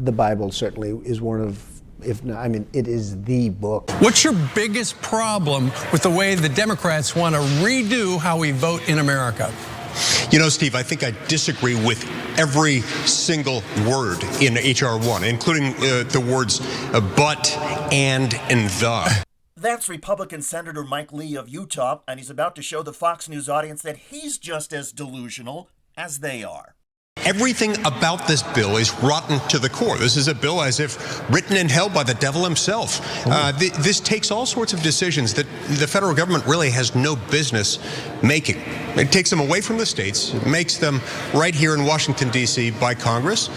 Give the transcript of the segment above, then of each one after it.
The Bible certainly is one of, if not, I mean, it is the book. What's your biggest problem with the way the Democrats want to redo how we vote in America? You know, Steve, I think I disagree with every single word in H.R. 1, including the words but, and the. That's Republican Senator Mike Lee of Utah, and he's about to show the Fox News audience that he's just as delusional as they are. Everything about this bill is rotten to the core. This is a bill as if written and held by the devil himself. This takes all sorts of decisions that the federal government really has no business making. It takes them away from the states, makes them right here in Washington, D.C. by Congress,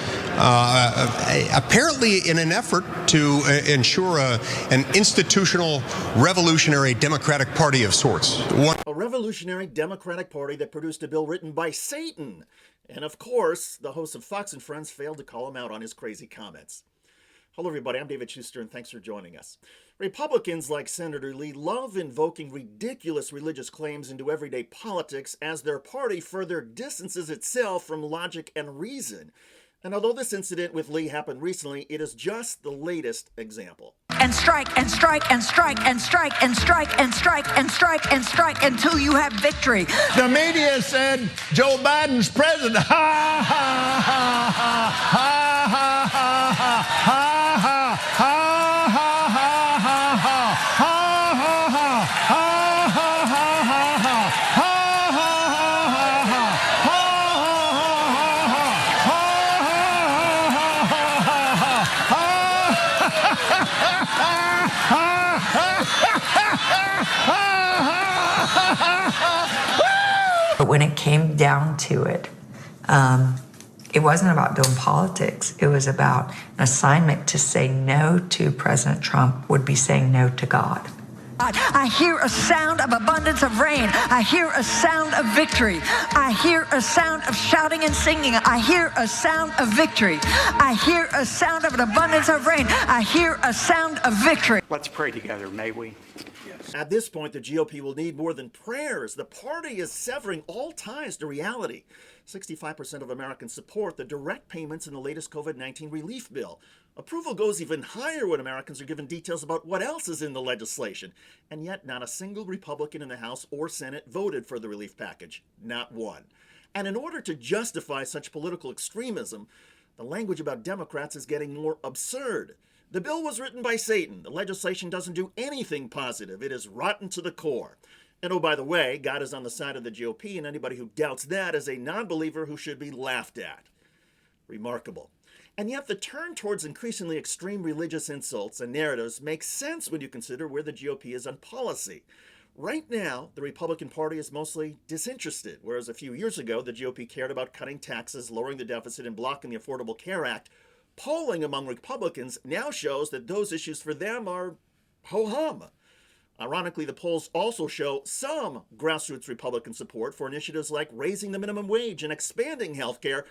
apparently in an effort to ensure an institutional, revolutionary Democratic Party of sorts. A revolutionary Democratic Party that produced a bill written by Satan. And of course, the hosts of Fox and Friends failed to call him out on his crazy comments. Hello, everybody. I'm David Shuster, and thanks for joining us. Republicans like Senator Lee love invoking ridiculous religious claims into everyday politics as their party further distances itself from logic and reason. And although this incident with Lee happened recently, it is just the latest example. And strike, and strike, and strike, and strike, and strike, and strike, and strike, and strike until you have victory. The media said Joe Biden's president. Ha, ha, ha, ha, ha, ha, ha, ha, ha, ha, ha. But when it came down to it, it wasn't about doing politics. It was about an assignment to say no to President Trump would be saying no to God. I hear a sound of abundance of rain. I hear a sound of victory. I hear a sound of shouting and singing. I hear a sound of victory. I hear a sound of an abundance of rain. I hear a sound of victory. Let's pray together, may we? At this point, the GOP will need more than prayers. The party is severing all ties to reality. 65% of Americans support the direct payments in the latest COVID-19 relief bill. Approval goes even higher when Americans are given details about what else is in the legislation. And yet, not a single Republican in the House or Senate voted for the relief package. Not one. And in order to justify such political extremism, the language about Democrats is getting more absurd. The bill was written by Satan. The legislation doesn't do anything positive. It is rotten to the core. And oh, by the way, God is on the side of the GOP, and anybody who doubts that is a non-believer who should be laughed at. Remarkable. And yet the turn towards increasingly extreme religious insults and narratives makes sense when you consider where the GOP is on policy. Right now, the Republican Party is mostly disinterested, whereas a few years ago, the GOP cared about cutting taxes, lowering the deficit, and blocking the Affordable Care Act. Polling among Republicans now shows that those issues for them are ho-hum. Ironically, the polls also show some grassroots Republican support for initiatives like raising the minimum wage and expanding health care,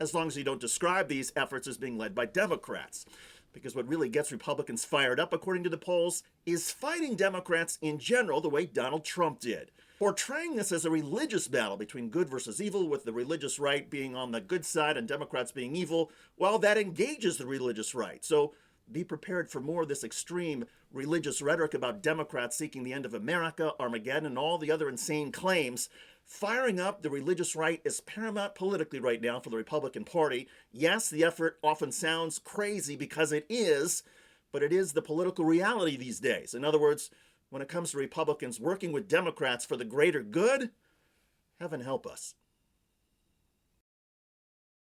as long as you don't describe these efforts as being led by Democrats. Because what really gets Republicans fired up, according to the polls, is fighting Democrats in general the way Donald Trump did. Portraying this as a religious battle between good versus evil, with the religious right being on the good side and Democrats being evil, while that engages the religious right. So be prepared for more of this extreme religious rhetoric about Democrats seeking the end of America, Armageddon, and all the other insane claims. Firing up the religious right is paramount politically right now for the Republican Party. Yes, the effort often sounds crazy because it is, but it is the political reality these days. In other words, when it comes to Republicans working with Democrats for the greater good, heaven help us.